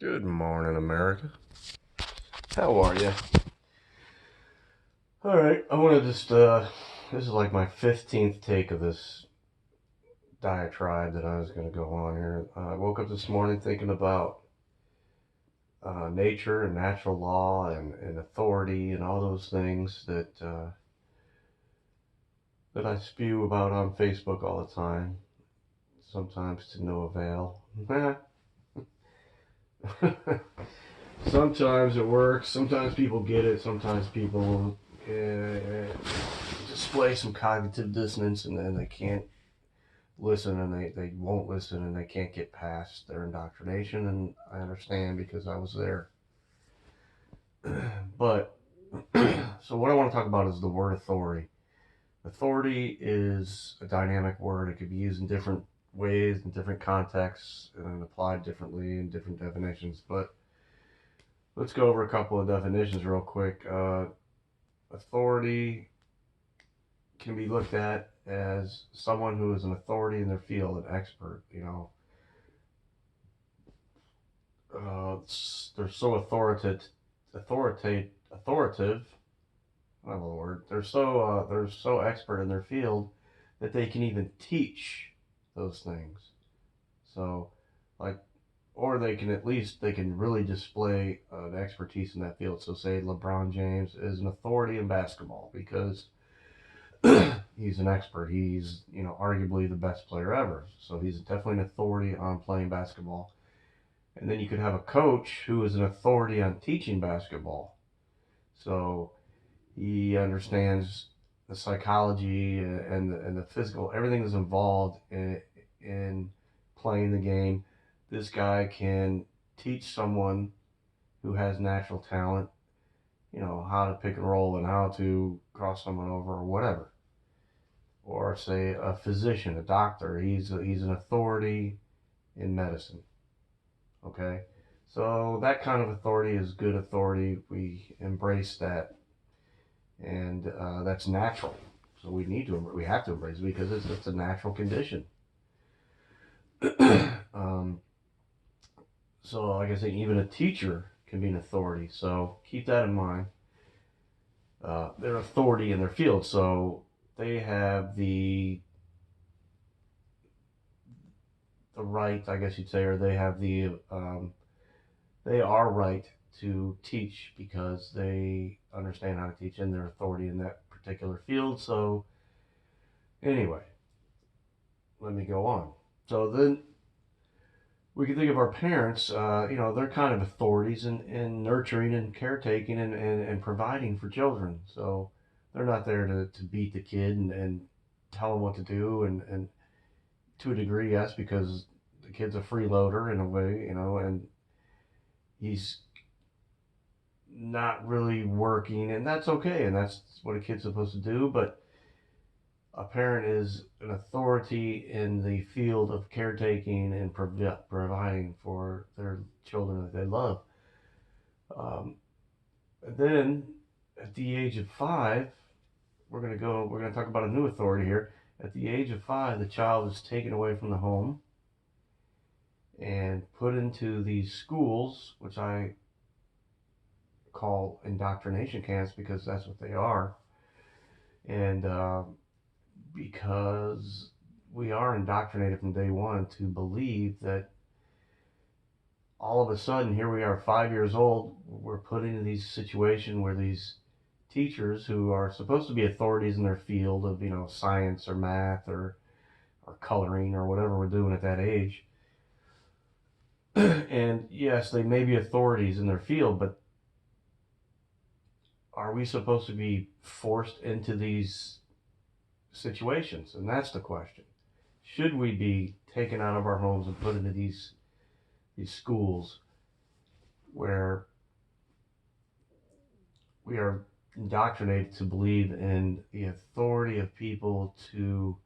Good morning, America. How are you? All right, I want to this is like my 15th take of this diatribe that I was going to go on here. I woke up this morning thinking about nature and natural law and authority and all those things that I spew about on Facebook all the time, sometimes to no avail. Sometimes it works, sometimes people get it, sometimes people display some cognitive dissonance and then they can't listen and they won't listen and they can't get past their indoctrination. And I understand because I was there. But so what I want to talk about is the word authority. Authority is a dynamic word. It could be used in different ways, in different contexts, and applied differently in different definitions. But let's go over a couple of definitions real quick. Authority can be looked at as someone who is an authority in their field, an expert. They're so authoritative. I don't know the word. They're so expert in their field that they can even teach those things. So, like, or they can really display an expertise in that field. So, say LeBron James is an authority in basketball because he's an expert. He's arguably the best player ever. So he's definitely an authority on playing basketball. And then you could have a coach who is an authority on teaching basketball. So he understands the psychology and the physical, everything that's involved in playing the game. This guy can teach someone who has natural talent, how to pick and roll and how to cross someone over or whatever. Or say a physician, a doctor. He's an authority in medicine. Okay, so that kind of authority is good authority. We embrace that, and that's natural. So we have to embrace it because it's a natural condition. um, so, like I say, even a teacher can be an authority. So keep that in mind. They're authority in their field, so they have the right, I guess you'd say, or they have they are right to teach because they understand how to teach and their authority in that particular field. So anyway, let me go on. So then we can think of our parents. They're kind of authorities in nurturing and caretaking and providing for children. So they're not there to beat the kid and tell them what to do and to a degree, yes, because the kid's a freeloader in a way, and he's not really working, and that's okay, and that's what a kid's supposed to do. But a parent is an authority in the field of caretaking and providing for their children that they love. Um, and then at the age of 5, we're going to talk about a new authority here. At the age of 5, the child is taken away from the home and put into these schools, which I call indoctrination camps because that's what they are. And because we are indoctrinated from day one to believe that all of a sudden, here we are, 5 years old, we're put into these situations where these teachers who are supposed to be authorities in their field of, science or math or coloring or whatever we're doing at that age. And yes, they may be authorities in their field, but are we supposed to be forced into these situations? And that's the question. Should we be taken out of our homes and put into these schools where we are indoctrinated to believe in the authority of people to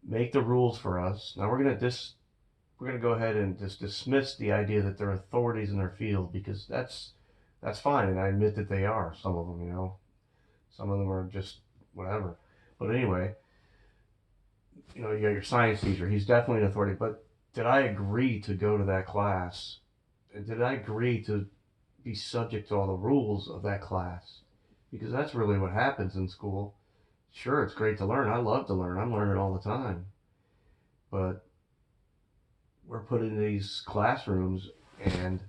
make the rules for us? Now we're gonna go ahead and just dismiss the idea that they're authorities in their field because that's fine, and I admit that they are. Some of them, some of them are just whatever. But anyway, you got your science teacher. He's definitely an authority. But did I agree to go to that class did I agree to be subject to all the rules of that class? Because that's really what happens in school. Sure, it's great to learn. I love to learn. I'm learning all the time. But we're put in these classrooms and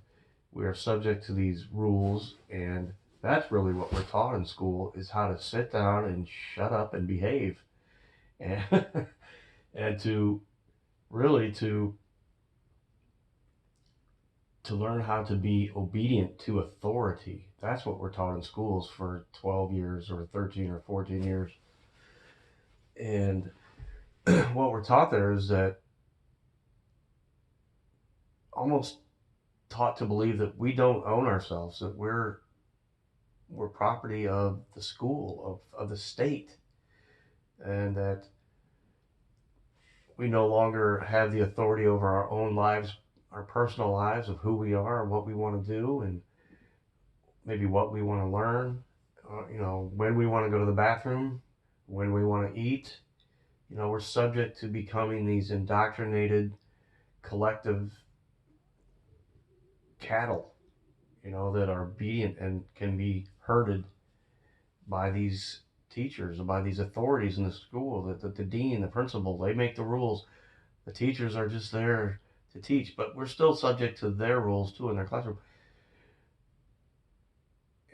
we are subject to these rules, and that's really what we're taught in school is how to sit down and shut up and behave, and and to really to learn how to be obedient to authority. That's what we're taught in schools for 12 years or 13 or 14 years. And what we're taught there is that almost taught to believe that we don't own ourselves, that we're property of the school, of the state, and that we no longer have the authority over our own lives, our personal lives of who we are and what we want to do, and maybe what we want to learn, when we want to go to the bathroom, when we want to eat. We're subject to becoming these indoctrinated collective cattle, that are obedient and can be herded by these teachers and by these authorities in the school, that the dean, the principal, they make the rules. The teachers are just there to teach, but we're still subject to their rules too in their classroom.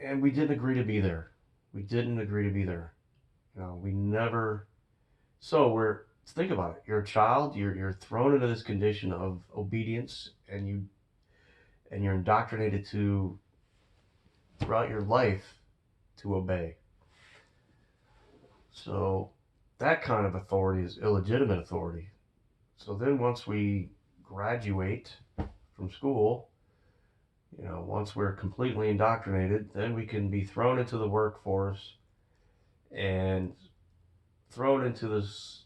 And we didn't agree to be there. We didn't agree to be there. We never. So we're think about it. You're a child. You're thrown into this condition of obedience, and you're indoctrinated to throughout your life to obey. So that kind of authority is illegitimate authority. So then once we graduate from school, once we're completely indoctrinated, then we can be thrown into the workforce and thrown into this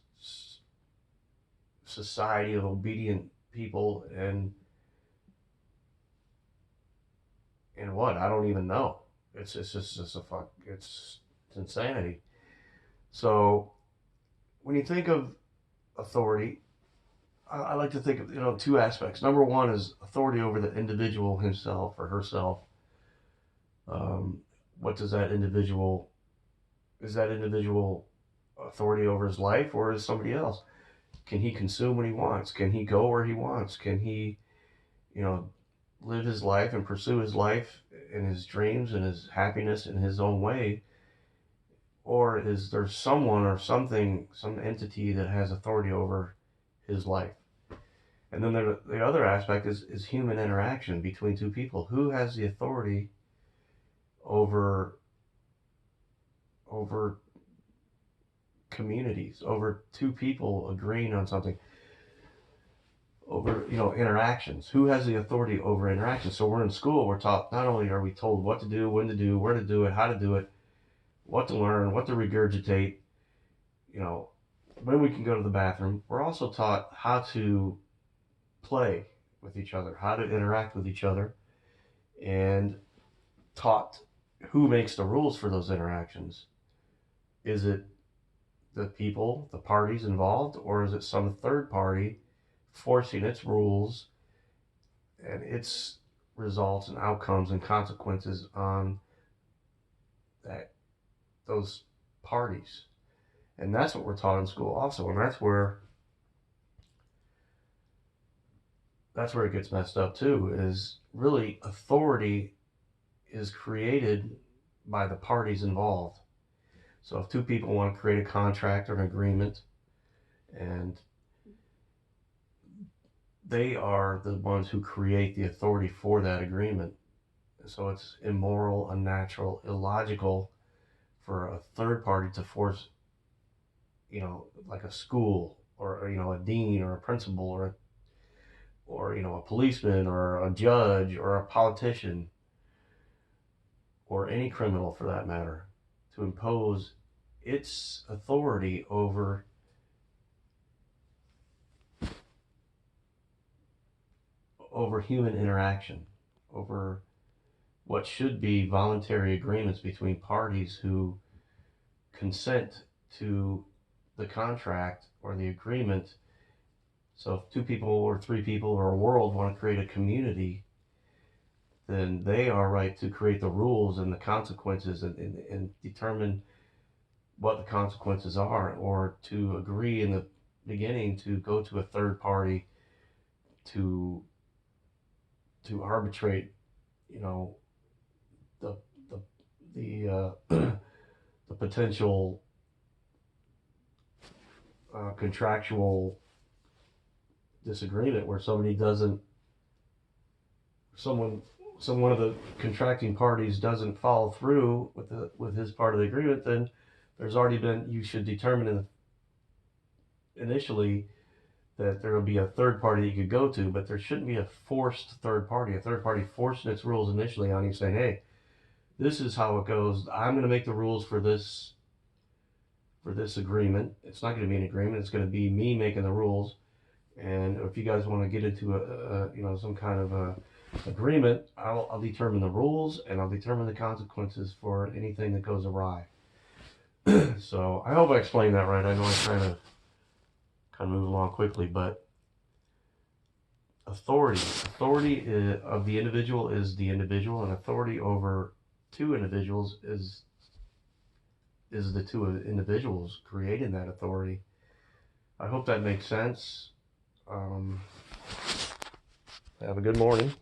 society of obedient people, and what? I don't even know. It's insanity. So when you think of authority, I like to think of two aspects. Number one is authority over the individual himself or herself. What does that individual is that individual authority over his life, or is somebody else? Can he consume what he wants? Can he go where he wants? Can he, you know, live his life and pursue his life and his dreams and his happiness in his own way? Or is there someone or something, some entity that has authority over his life? And then the other aspect is human interaction between two people. Who has the authority over over communities, over two people agreeing on something, over interactions? Who has the authority over interactions? So we're in school. We're taught, not only are we told what to do, when to do, where to do it, how to do it, what to learn, what to regurgitate, when we can go to the bathroom. We're also taught how to play with each other, how to interact with each other, and taught who makes the rules for those interactions. Is it the people, the parties involved, or is it some third party forcing its rules and its results and outcomes and consequences on those parties? And that's what we're taught in school also, and that's where it gets messed up too. Is really authority is created by the parties involved. So if two people want to create a contract or an agreement, and they are the ones who create the authority for that agreement. So it's immoral, unnatural, illogical for a third party to force, like a school or a dean or a principal or a policeman or a judge or a politician or any criminal for that matter, to impose its authority over human interaction, over what should be voluntary agreements between parties who consent to the contract or the agreement. So if two people or three people or a world want to create a community, then they are right to create the rules and the consequences, and determine what the consequences are, or to agree in the beginning to go to a third party to arbitrate, you know, the the the potential contractual disagreement where somebody doesn't someone one of the contracting parties doesn't follow through with his part of the agreement. Then there's already been, you should determine initially that there will be a third party you could go to, but there shouldn't be a third party forcing its rules initially on you, saying, hey, this is how it goes. I'm going to make the rules for this agreement. It's not going to be an agreement. It's going to be me making the rules. And if you guys want to get into some kind of a agreement, I'll determine the rules, and I'll determine the consequences for anything that goes awry. So I hope I explained that right. I know I'm trying to kind of move along quickly, but authority of the individual is the individual, and authority over two individuals is the two individuals creating that authority. I hope that makes sense. Have a good morning.